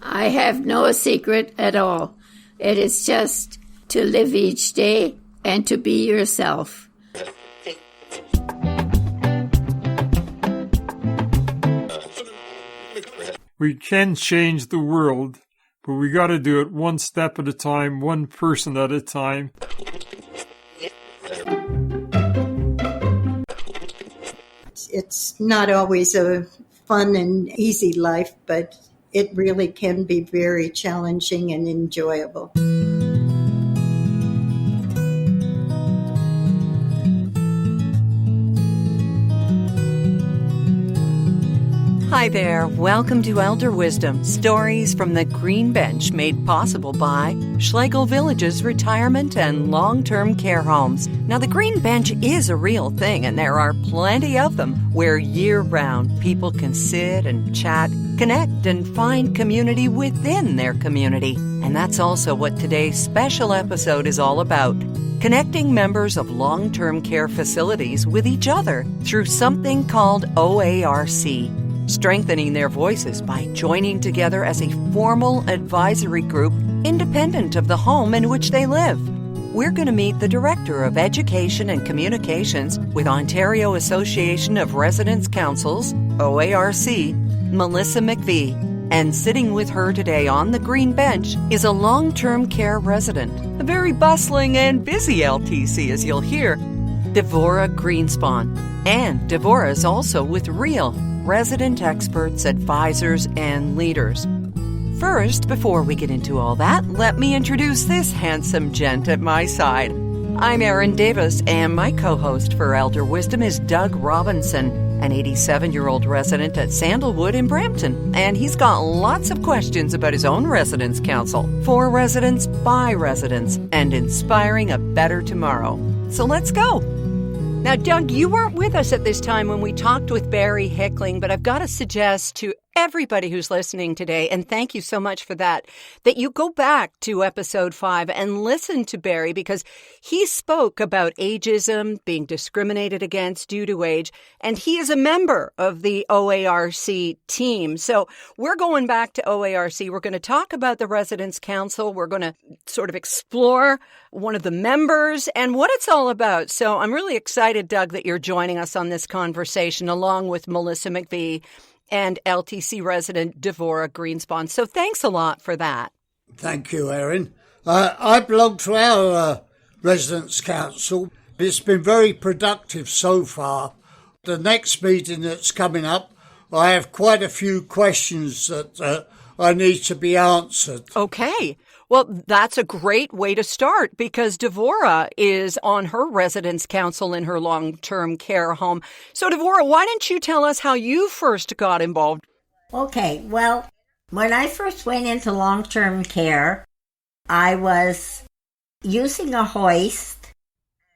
I have no secret at all. It is just to live each day and to be yourself. We can change the world, but we got to do it one step at a time, one person at a time. It's not always a fun and easy life, but it really can be very challenging and enjoyable. Hi there. Welcome to Elder Wisdom, stories from the Green Bench made possible by Schlegel Village's retirement and long-term care homes. Now, the Green Bench is a real thing, and there are plenty of them where year-round people can sit and chat, connect, and find community within their community. And that's also what today's special episode is all about. Connecting members of long-term care facilities with each other through something called OARC. Strengthening their voices by joining together as a formal advisory group independent of the home in which they live. We're going to meet the Director of Education and Communications with Ontario Association of Residents' Councils, OARC, Melissa McVie. And sitting with her today on the Green Bench is a long-term care resident, a very bustling and busy LTC, as you'll hear, Devora Greenspon. And Devora is also with REAL, resident experts, advisors, and leaders. First, before we get into all that, let me introduce this handsome gent at my side. I'm Erin Davis, and my co-host for Elder Wisdom is Doug Robinson, an 87-year-old resident at Sandalwood in Brampton, and he's got lots of questions about his own residence council, for residents, by residents, and inspiring a better tomorrow. So let's go. Now, Doug, you weren't with us at this time when we talked with Barry Hickling, but I've got to suggest to everybody who's listening today, and thank you so much for that you go back to episode 5 and listen to Barry, because he spoke about ageism, being discriminated against due to age, and he is a member of the OARC team. So we're going back to OARC. We're going to talk about the Residents' Council. We're going to sort of explore one of the members and what it's all about. So I'm really excited, Doug, that you're joining us on this conversation along with Melissa McVie and LTC resident Devora Greenspon. So thanks a lot for that. Thank you, Erin. I belong to our Residents' Council. It's been very productive so far. The next meeting that's coming up, I have quite a few questions that I need to be answered. Okay. Well, that's a great way to start, because Devora is on her residence council in her long-term care home. So, Devora, why don't you tell us how you first got involved? Okay, well, when I first went into long-term care, I was using a hoist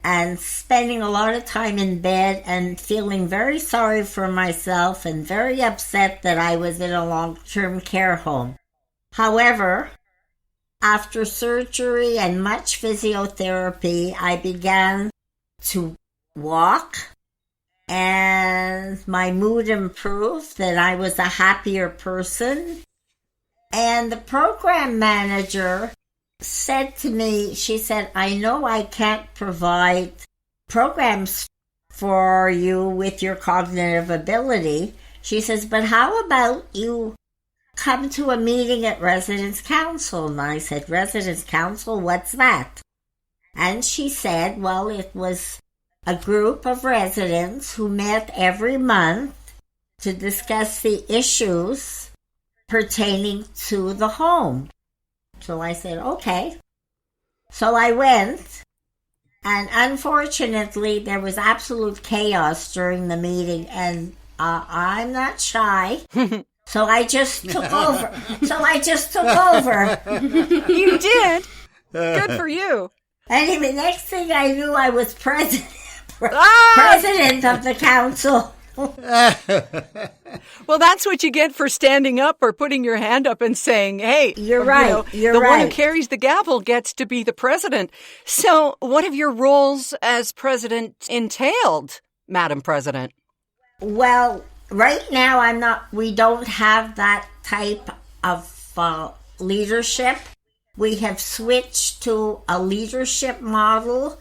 and spending a lot of time in bed and feeling very sorry for myself and very upset that I was in a long-term care home. However, after surgery and much physiotherapy, I began to walk, and my mood improved, that I was a happier person. And the program manager said to me, she said, I know I can't provide programs for you with your cognitive ability. She says, but how about you come to a meeting at Residents' Council? And I said, Residents' Council, what's that? And she said, well, it was a group of residents who met every month to discuss the issues pertaining to the home. So I said, okay. So I went, and unfortunately, there was absolute chaos during the meeting, and I'm not shy. So I just took over. You did? Good for you. Anyway, next thing I knew, I was president of the council. Well, that's what you get for standing up or putting your hand up and saying, hey, you're right. The one who carries the gavel gets to be the president. So what have your roles as president entailed, Madam President? Well, right now we don't have that type of leadership. We have switched to a leadership model,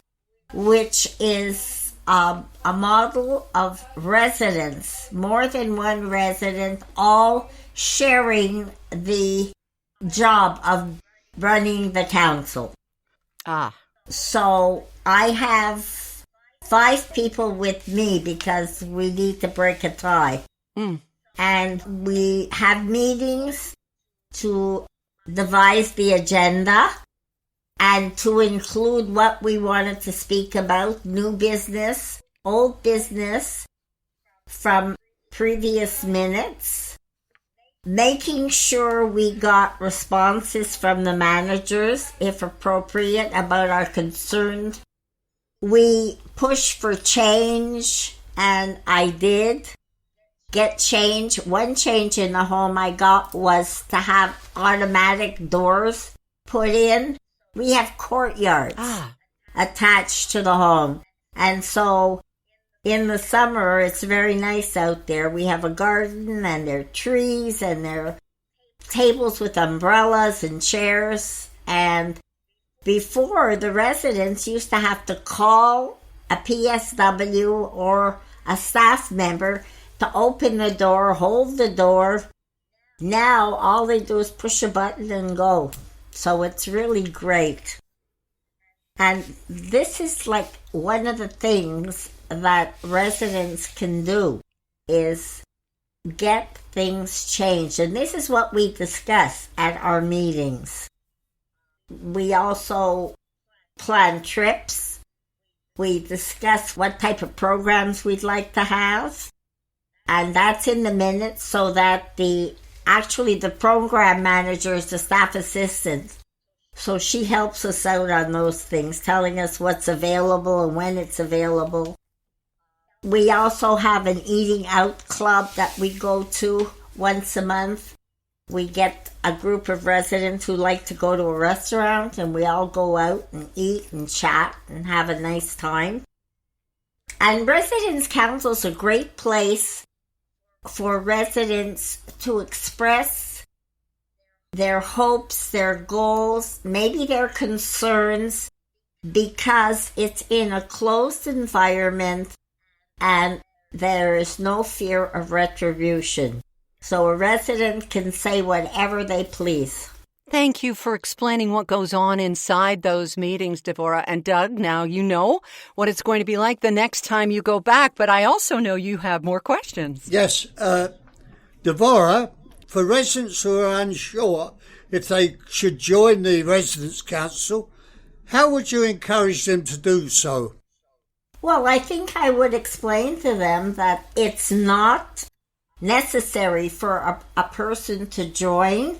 which is a model of residents, more than one resident, all sharing the job of running the council. So I have 5 people with me because we need to break a tie. And we have meetings to devise the agenda and to include what we wanted to speak about, new business, old business from previous minutes, making sure we got responses from the managers, if appropriate, about our concerns. We push for change, and I did get change. One change in the home I got was to have automatic doors put in. We have courtyards attached to the home. And so in the summer, it's very nice out there. We have a garden, and there are trees, and there are tables with umbrellas and chairs. And before, the residents used to have to call a PSW or a staff member to open the door, hold the door. Now, all they do is push a button and go. So it's really great. And this is like one of the things that residents can do is get things changed. And this is what we discuss at our meetings. We also plan trips. We discuss what type of programs we'd like to have. And that's in the minutes so that the program manager is the staff assistant. So she helps us out on those things, telling us what's available and when it's available. We also have an eating out club that we go to once a month. We get a group of residents who like to go to a restaurant, and we all go out and eat and chat and have a nice time. And Residents' Council is a great place for residents to express their hopes, their goals, maybe their concerns, because it's in a closed environment and there is no fear of retribution. So a resident can say whatever they please. Thank you for explaining what goes on inside those meetings, Devora. And Doug, now you know what it's going to be like the next time you go back, but I also know you have more questions. Yes, Devora, for residents who are unsure if they should join the Residents' Council, how would you encourage them to do so? Well, I think I would explain to them that it's not necessary for a person to join,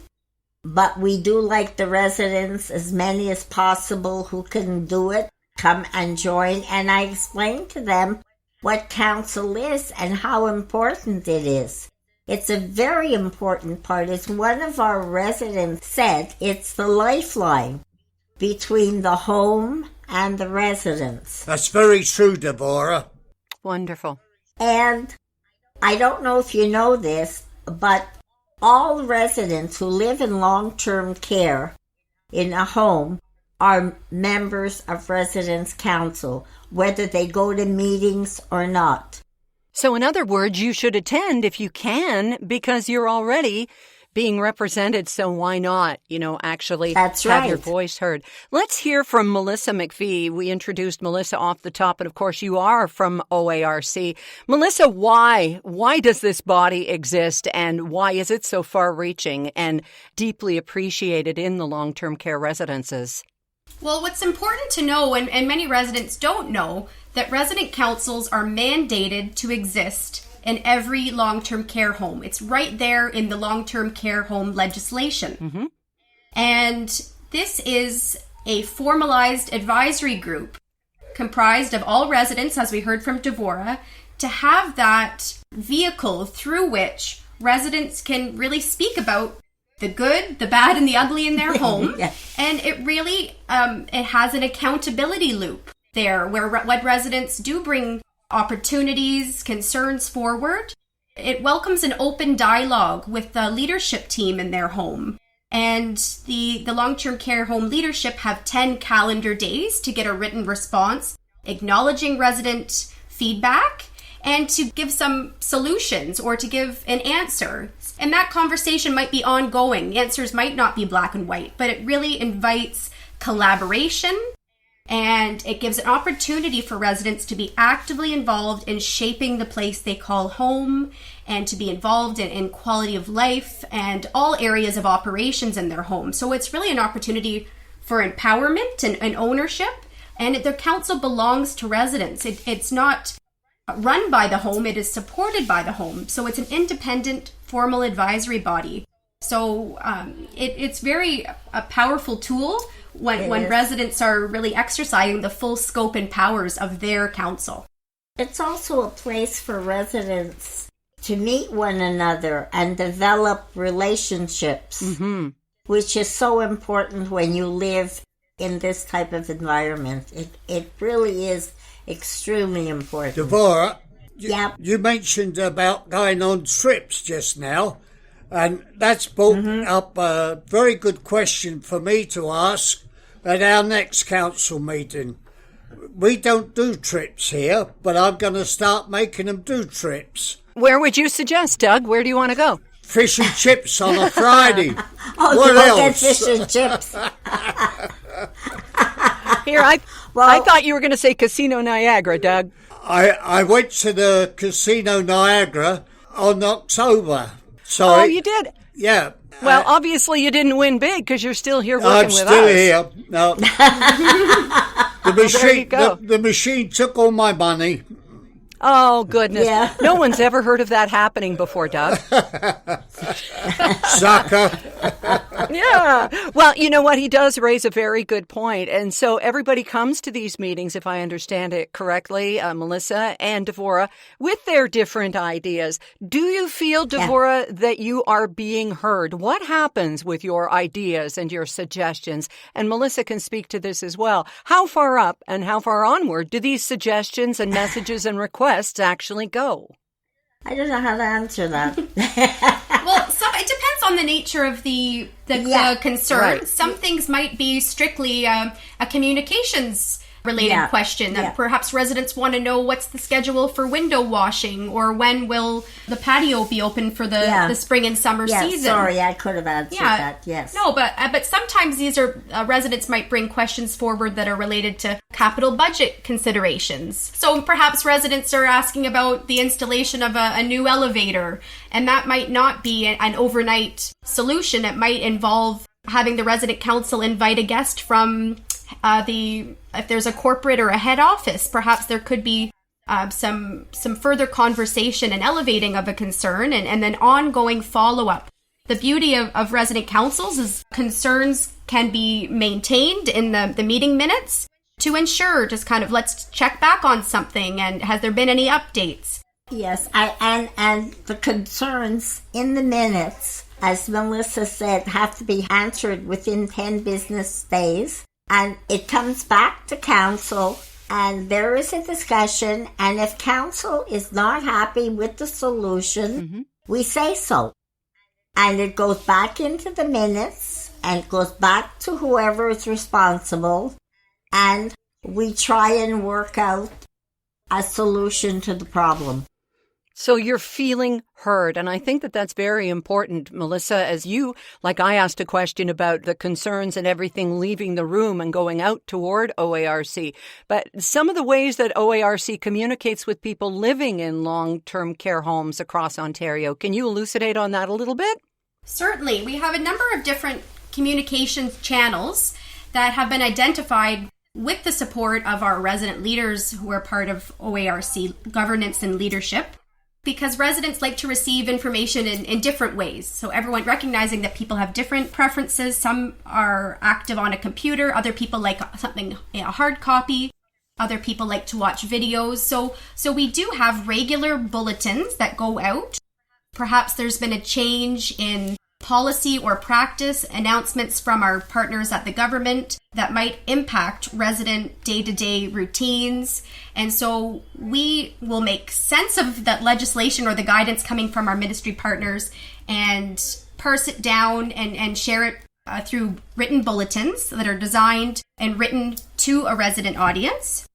but we do like the residents, as many as possible who can do it, come and join. And I explain to them what council is and how important it is. It's a very important part. As one of our residents said, it's the lifeline between the home and the residents. That's very true, Devora. Wonderful. And I don't know if you know this, but all residents who live in long-term care in a home are members of Residents' Council, whether they go to meetings or not. So in other words, you should attend if you can, because you're already being represented, so why not, actually That's have right. your voice heard. Let's hear from Melissa McVie. We introduced Melissa off the top, and of course you are from OARC. Melissa, why does this body exist, and why is it so far-reaching and deeply appreciated in the long-term care residences? Well, what's important to know, and many residents don't know, that resident councils are mandated to exist in every long-term care home. It's right there in the long-term care home legislation. Mm-hmm. And this is a formalized advisory group comprised of all residents, as we heard from Devora, to have that vehicle through which residents can really speak about the good, the bad, and the ugly in their home. Yeah. And it really, it has an accountability loop there where what residents do bring opportunities, concerns forward, It welcomes an open dialogue with the leadership team in their home. And the long-term care home leadership have 10 calendar days to get a written response, acknowledging resident feedback, and to give some solutions or to give an answer. And that conversation might be ongoing. The answers might not be black and white, but it really invites collaboration, and it gives an opportunity for residents to be actively involved in shaping the place they call home, and to be involved in quality of life and all areas of operations in their home. So it's really an opportunity for empowerment and ownership, and the council belongs to residents. It's not run by the home, it is supported by the home. So it's an independent formal advisory body. So it's very a powerful tool when residents are really exercising the full scope and powers of their council. It's also a place for residents to meet one another and develop relationships, which is so important when you live in this type of environment. It really is extremely important. Devora, you mentioned about going on trips just now, and that's brought up a very good question for me to ask at our next council meeting. We don't do trips here, but I'm going to start making them do trips. Where would you suggest, Doug? Where do you want to go? Fish and chips on a Friday. What else? Get fish and chips. Here, I thought you were going to say Casino Niagara, Doug. I went to the Casino Niagara on October. Oh, you did? Yeah. Well, obviously you didn't win big because you're still here working I'm with us. still here. No. There you go. The machine took all my money. Oh, goodness. Yeah. No one's ever heard of that happening before, Doug. Sucker. Yeah. Well, you know what? He does raise a very good point. And so everybody comes to these meetings, if I understand it correctly, Melissa and Devora, with their different ideas. Do you feel, Devora, that you are being heard? What happens with your ideas and your suggestions? And Melissa can speak to this as well. How far up and how far onward do these suggestions and messages and requests actually go? I don't know how to answer that. Well, it depends on the nature of the concern. Right. Some things might be strictly a communications related question. Perhaps residents want to know what's the schedule for window washing, or when will the patio be open for the spring and summer season. Sorry, I could have answered that. Yes. No, but sometimes these are residents might bring questions forward that are related to capital budget considerations. So perhaps residents are asking about the installation of a new elevator, and that might not be an overnight solution. It might involve having the resident council invite a guest from if there's a corporate or a head office. Perhaps there could be some further conversation and elevating of a concern, and then ongoing follow-up. The beauty of resident councils is concerns can be maintained in the meeting minutes to ensure just kind of let's check back on something, and has there been any updates? Yes, and the concerns in the minutes, as Melissa said, have to be answered within 10 business days. And it comes back to council, and there is a discussion. And if council is not happy with the solution, we say so. And it goes back into the minutes, and it goes back to whoever is responsible. And we try and work out a solution to the problem. So you're feeling heard. And I think that that's very important, Melissa, as you, like I asked a question about the concerns and everything leaving the room and going out toward OARC. But some of the ways that OARC communicates with people living in long-term care homes across Ontario, can you elucidate on that a little bit? Certainly. We have a number of different communications channels that have been identified with the support of our resident leaders who are part of OARC governance and leadership, because residents like to receive information in different ways. So everyone recognizing that people have different preferences. Some are active on a computer. Other people like something, a hard copy. Other people like to watch videos. So we do have regular bulletins that go out. Perhaps there's been a change in policy or practice announcements from our partners at the government that might impact resident day-to-day routines. And so we will make sense of that legislation or the guidance coming from our ministry partners and parse it down and share it through written bulletins that are designed and written to a resident audience.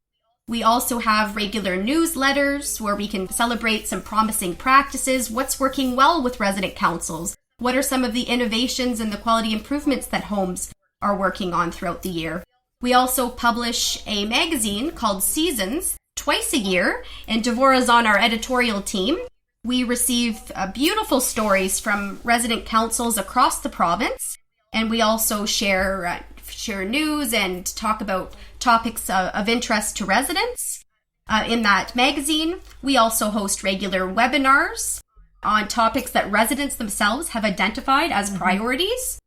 We also have regular newsletters where we can celebrate some promising practices, what's working well with resident councils, what are some of the innovations and the quality improvements that homes are working on throughout the year. We also publish a magazine called Seasons twice a year, and Devora's on our editorial team. We receive beautiful stories from resident councils across the province, and we also share news and talk about topics of interest to residents. In that magazine, we also host regular webinars on topics that residents themselves have identified as priorities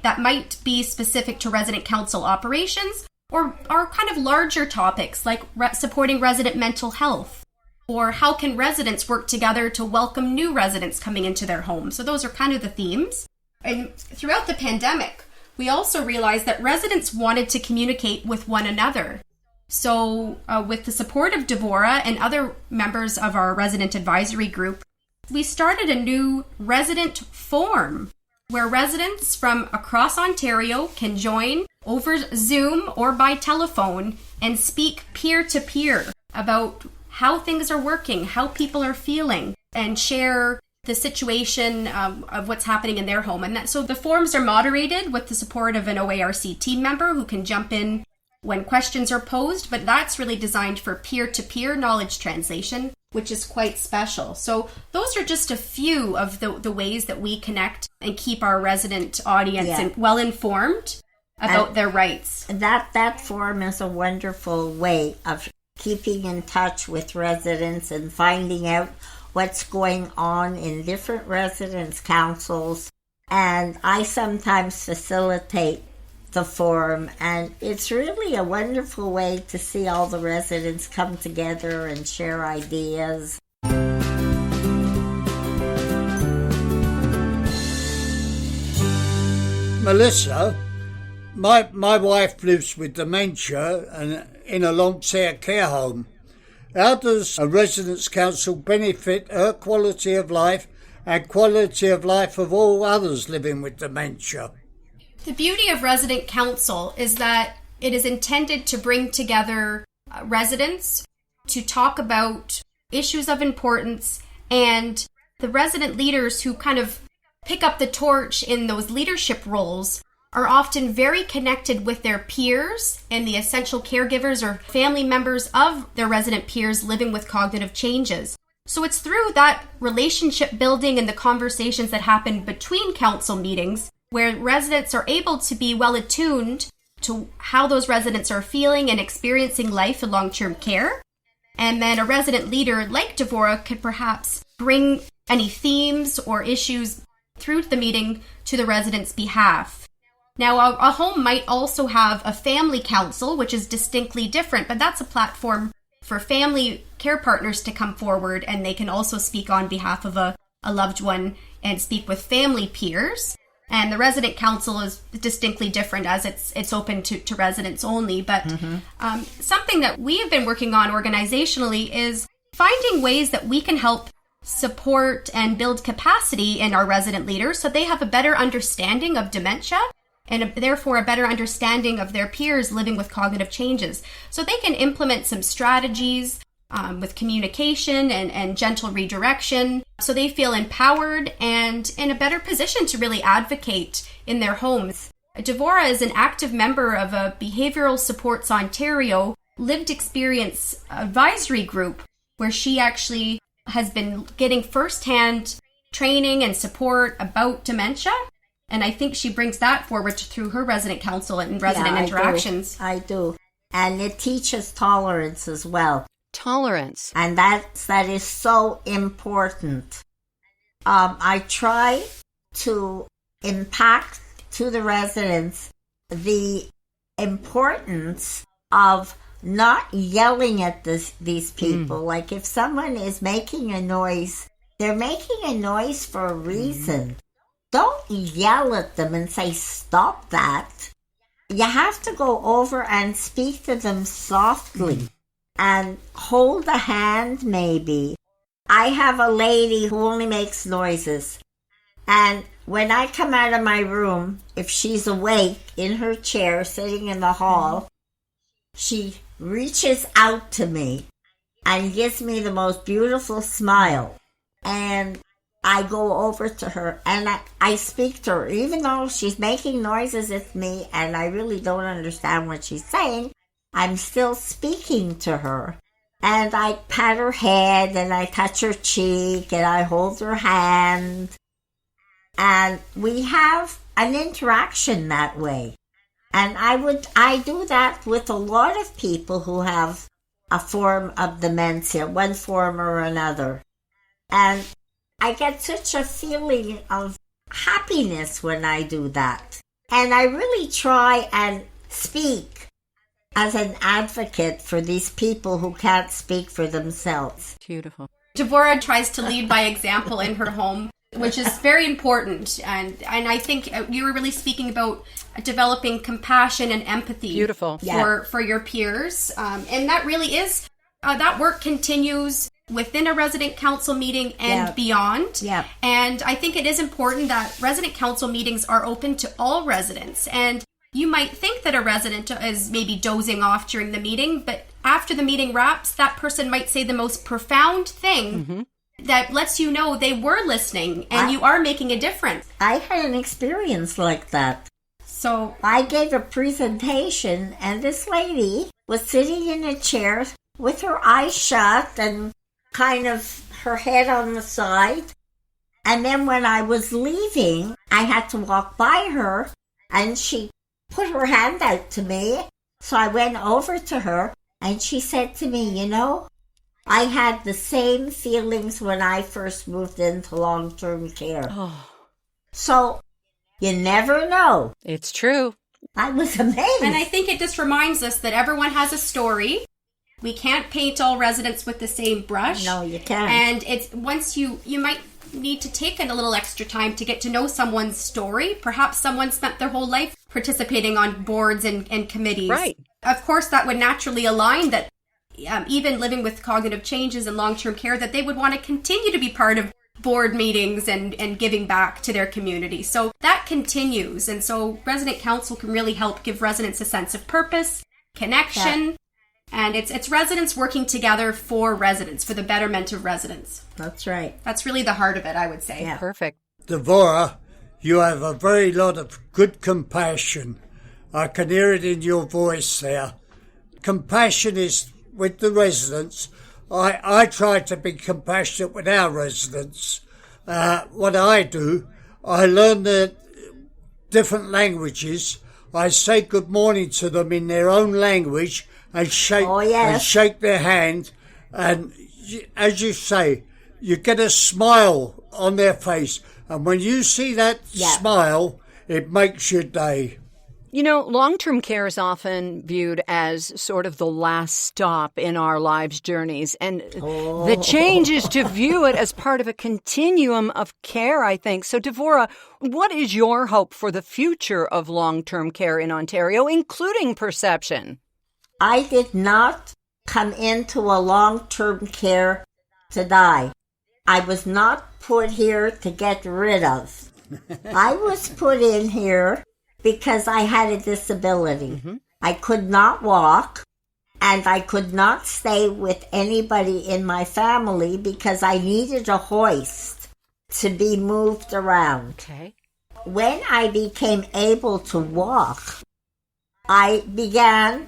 that might be specific to resident council operations or are kind of larger topics like supporting resident mental health or how can residents work together to welcome new residents coming into their home. So those are kind of the themes. And throughout the pandemic, we also realized that residents wanted to communicate with one another. So with the support of Devora and other members of our resident advisory group, we started a new resident forum where residents from across Ontario can join over Zoom or by telephone and speak peer-to-peer about how things are working, how people are feeling, and share the situation of what's happening in their home. And so the forums are moderated with the support of an OARC team member who can jump in when questions are posed, but that's really designed for peer-to-peer knowledge translation, which is quite special. So those are just a few of the ways that we connect and keep our resident audience well informed about their rights. That forum is a wonderful way of keeping in touch with residents and finding out what's going on in different residents' councils. And I sometimes facilitate the forum, and it's really a wonderful way to see all the residents come together and share ideas. Melissa, my wife lives with dementia and in a long-term care home. How does a residents' council benefit her quality of life and quality of life of all others living with dementia? The beauty of resident council is that it is intended to bring together residents to talk about issues of importance, and the resident leaders who kind of pick up the torch in those leadership roles are often very connected with their peers and the essential caregivers or family members of their resident peers living with cognitive changes. So it's through that relationship building and the conversations that happen between council meetings where residents are able to be well attuned to how those residents are feeling and experiencing life in long-term care. And then a resident leader like Devora could perhaps bring any themes or issues through the meeting to the residents' behalf. Now, a home might also have a family council, which is distinctly different, but that's a platform for family care partners to come forward, and they can also speak on behalf of a loved one and speak with family peers. And the resident council is distinctly different as it's open to residents only. But something that we have been working on organizationally is finding ways that we can help support and build capacity in our resident leaders so they have a better understanding of dementia and therefore a better understanding of their peers living with cognitive changes. So they can implement some strategies with communication and gentle redirection so they feel empowered and in a better position to really advocate in their homes. Devora is an active member of a Behavioral Supports Ontario lived experience advisory group where she actually has been getting firsthand training and support about dementia. And I think she brings that forward through her resident council and resident interactions. I do. And it teaches tolerance as well. Tolerance. And that is so important. I try to impact to the residents the importance of not yelling at these people. Like if someone is making a noise, they're making a noise for a reason. don't yell at them and say, stop that. You have to go over and speak to them softly and hold a hand maybe. I have a lady who only makes noises. And when I come out of my room, if she's awake in her chair sitting in the hall, she reaches out to me and gives me the most beautiful smile. And I go over to her and I speak to her, even though she's making noises at me and I really don't understand what she's saying. I'm still speaking to her. And I pat her head and I touch her cheek and I hold her hand. And we have an interaction that way. And I do that with a lot of people who have a form of dementia, one form or another. And I get such a feeling of happiness when I do that. And I really try and speak as an advocate for these people who can't speak for themselves. Beautiful. Devora tries to lead by example in her home, which is very important. And I think you were really speaking about developing compassion and empathy. Beautiful. For your peers. And that really is, that work continues within a resident council meeting and beyond. Yeah. And I think it is important that resident council meetings are open to all residents. And you might think that a resident is maybe dozing off during the meeting, but after the meeting wraps, that person might say the most profound thing that lets you know they were listening and you are making a difference. I had an experience like that. So I gave a presentation and this lady was sitting in a chair with her eyes shut and kind of her head on the side. And then when I was leaving, I had to walk by her and she put her hand out to me. So I went over to her and she said to me, you know, I had the same feelings when I first moved into long-term care. Oh. So you never know. It's true. I was amazed. And I think it just reminds us that everyone has a story. We can't paint all residents with the same brush. No, you can't. And it's once you might need to take a little extra time to get to know someone's story. Perhaps someone spent their whole life participating on boards and committees. Right. Of course, that would naturally align that even living with cognitive changes in long-term care, that they would want to continue to be part of board meetings and giving back to their community. So that continues. And so resident council can really help give residents a sense of purpose, connection. Yeah. And it's residents working together for residents, for the betterment of residents. That's right. That's really the heart of it, I would say. Yeah. Perfect. Devora, you have a very lot of good compassion. I can hear it in your voice there. Compassion is with the residents. I try to be compassionate with our residents. What I do, I learn the different languages. I say good morning to them in their own language and shake their hand. And as you say, you get a smile on their face. And when you see that smile, it makes your day. You know, long-term care is often viewed as sort of the last stop in our lives' journeys. And the change is to view it as part of a continuum of care, I think. So, Devora, what is your hope for the future of long-term care in Ontario, including perception? I did not come into a long-term care to die. I was not put here to get rid of. I was put in here because I had a disability. Mm-hmm. I could not walk, and I could not stay with anybody in my family because I needed a hoist to be moved around. Okay. When I became able to walk, I began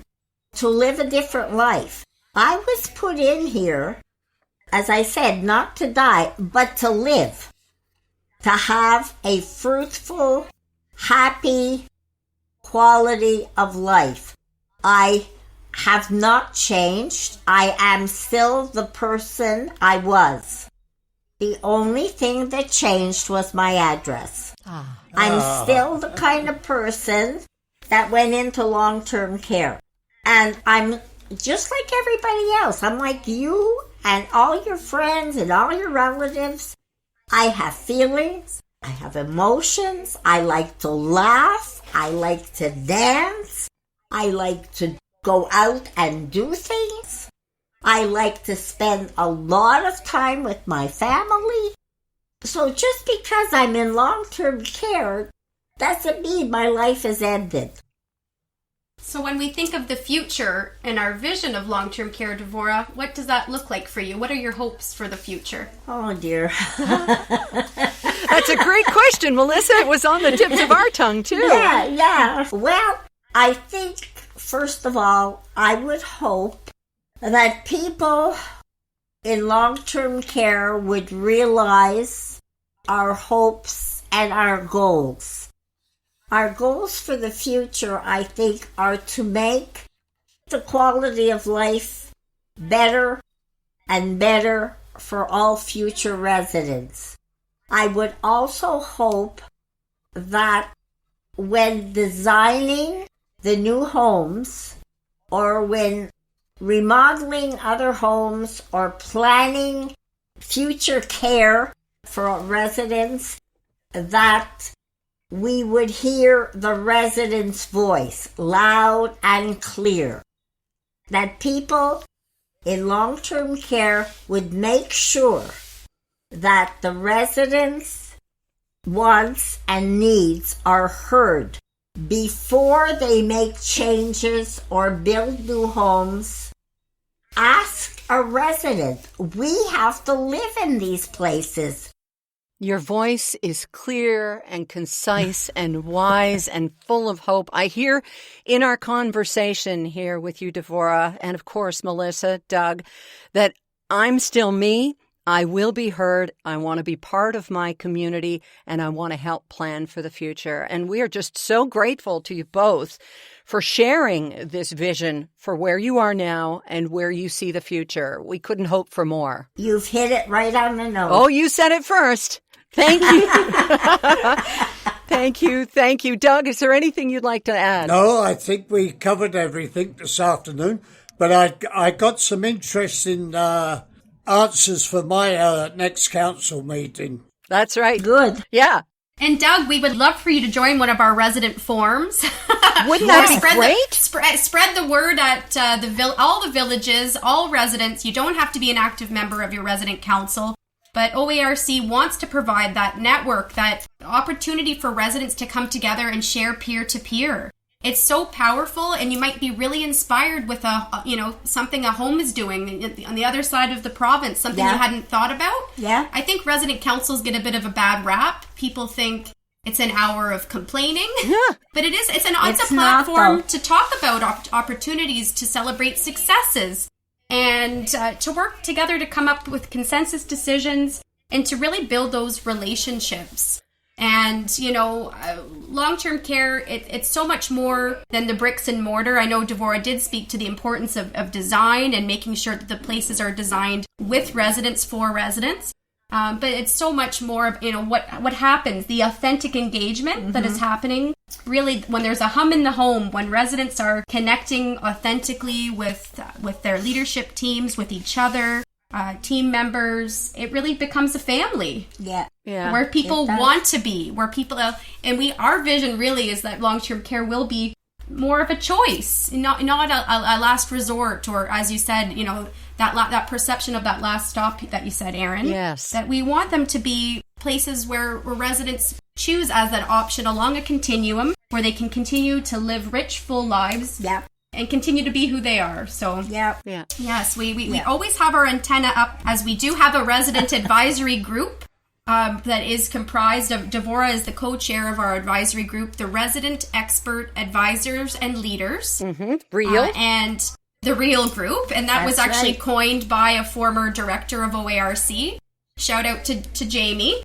to live a different life. I was put in here, as I said, not to die, but to live, to have a fruitful, happy quality of life. I have not changed. I am still the person I was. The only thing that changed was my address. I'm still the kind of person that went into long-term care. And I'm just like everybody else. I'm like you and all your friends and all your relatives. I have feelings. I have emotions. I like to laugh. I like to dance. I like to go out and do things. I like to spend a lot of time with my family. So just because I'm in long-term care doesn't mean my life is ended. So when we think of the future and our vision of long-term care, Devora, what does that look like for you? What are your hopes for the future? Oh, dear. That's a great question, Melissa. It was on the tips of our tongue, too. Yeah. Well, I think, first of all, I would hope that people in long-term care would realize our hopes and our goals. Our goals for the future, I think, are to make the quality of life better and better for all future residents. I would also hope that when designing the new homes or when remodeling other homes or planning future care for residents, that we would hear the resident's voice loud and clear. That people in long-term care would make sure that the residents' wants and needs are heard before they make changes or build new homes. Ask a resident. We have to live in these places. Your voice is clear and concise and wise and full of hope. I hear in our conversation here with you, Devora, and of course, Melissa, Doug, that I'm still me. I will be heard. I want to be part of my community, and I want to help plan for the future. And we are just so grateful to you both for sharing this vision for where you are now and where you see the future. We couldn't hope for more. You've hit it right on the nose. Oh, you said it first. Thank you. Thank you. Doug, is there anything you'd like to add? No, I think we covered everything this afternoon, but I got some interesting answers for my next council meeting. That's right. Good. Yeah. And Doug, we would love for you to join one of our resident forums. Wouldn't that be great? Spread the word at all the villages, all residents. You don't have to be an active member of your resident council. But OARC wants to provide that network, that opportunity for residents to come together and share peer-to-peer. It's so powerful, and you might be really inspired with something a home is doing on the other side of the province, something you hadn't thought about. Yeah. I think resident councils get a bit of a bad rap. People think it's an hour of complaining. Yeah. But it's a platform to talk about opportunities, to celebrate successes, and to work together to come up with consensus decisions and to really build those relationships. And, long-term care, it's so much more than the bricks and mortar. I know Devora did speak to the importance of design and making sure that the places are designed with residents for residents. But it's so much more of, what happens, the authentic engagement that is happening. Really, when there's a hum in the home, when residents are connecting authentically with their leadership teams, with each other, team members, it really becomes a family. Yeah. Where people want to be, where people, our vision really is that long-term care will be more of a choice, not a last resort, or as you said, that perception of that last stop that you said, Erin. Yes. That we want them to be places where residents choose as that option along a continuum where they can continue to live rich, full lives. Yeah. And continue to be who they are. So, yes, we always have our antenna up, as we do have a resident advisory group that is comprised of, Devora is the co-chair of our advisory group, the Resident Expert Advisors and Leaders. Mm-hmm. Real. And the Real Group. And that was actually coined by a former director of OARC. Shout out to Jamie.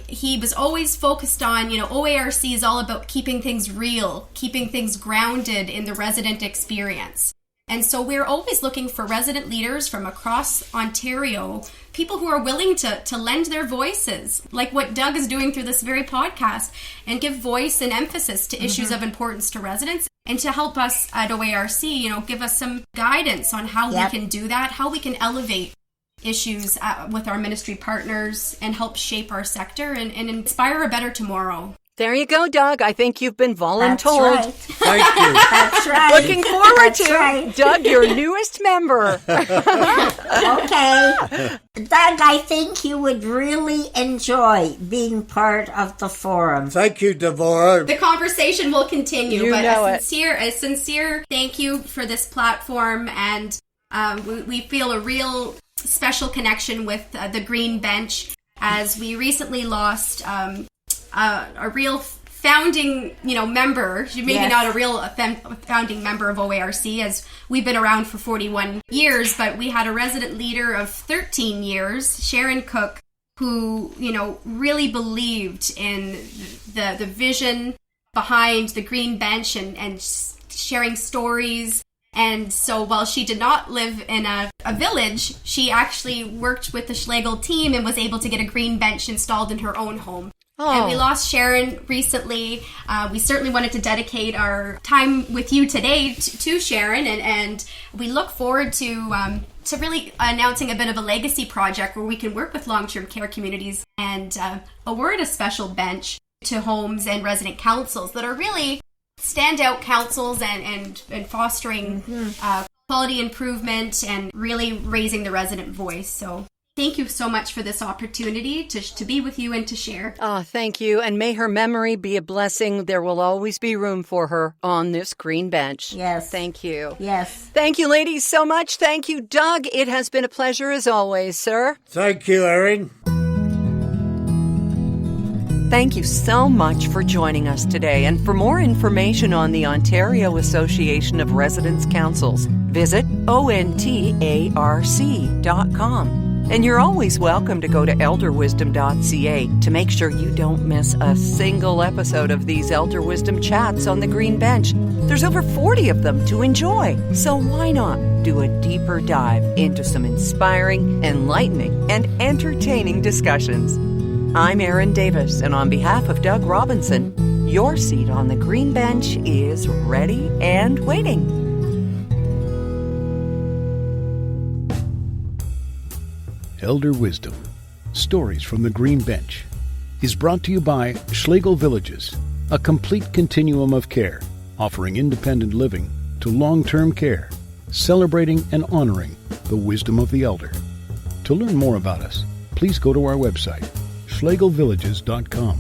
He was always focused on, OARC is all about keeping things real, keeping things grounded in the resident experience. And so we're always looking for resident leaders from across Ontario, people who are willing to lend their voices, like what Doug is doing through this very podcast, and give voice and emphasis to issues of importance to residents, and to help us at OARC, give us some guidance on how we can do that, how we can elevate issues with our ministry partners and help shape our sector and inspire a better tomorrow. There you go, Doug. I think you've been voluntold. That's right. Thank you. That's right. Looking forward That's to right. Doug, your newest member. Okay. Doug, I think you would really enjoy being part of the forum. Thank you, Devora. The conversation will continue, You but know a sincere thank you for this platform, and we feel a real special connection with the Green Bench, as we recently lost a real founding, member, maybe Yes. not a real founding member of OARC, as we've been around for 41 years, but we had a resident leader of 13 years, Sharon Cook, who, really believed in the vision behind the Green Bench and sharing stories. And so while she did not live in a village, she actually worked with the Schlegel team and was able to get a Green Bench installed in her own home. Oh. And we lost Sharon recently. We certainly wanted to dedicate our time with you today to Sharon, and we look forward to really announcing a bit of a legacy project where we can work with long-term care communities and award a special bench to homes and resident councils that are really standout councils and fostering quality improvement and really raising the resident voice. So thank you so much for this opportunity to be with you and to share. Oh, thank you. And may her memory be a blessing. There will always be room for her on this Green Bench. Yes. Thank you. Yes. Thank you, ladies, so much. Thank you, Doug. It has been a pleasure as always, sir. Thank you, Erin. Thank you so much for joining us today. And for more information on the Ontario Association of Residents Councils, visit ontarc.com. And you're always welcome to go to elderwisdom.ca to make sure you don't miss a single episode of these Elder Wisdom Chats on the Green Bench. There's over 40 of them to enjoy, so why not do a deeper dive into some inspiring, enlightening, and entertaining discussions. I'm Erin Davis, and on behalf of Doug Robinson, your seat on the Green Bench is ready and waiting. Elder Wisdom, Stories from the Green Bench, is brought to you by Schlegel Villages, a complete continuum of care, offering independent living to long-term care, celebrating and honoring the wisdom of the elder. To learn more about us, please go to our website, schlegelvillages.com.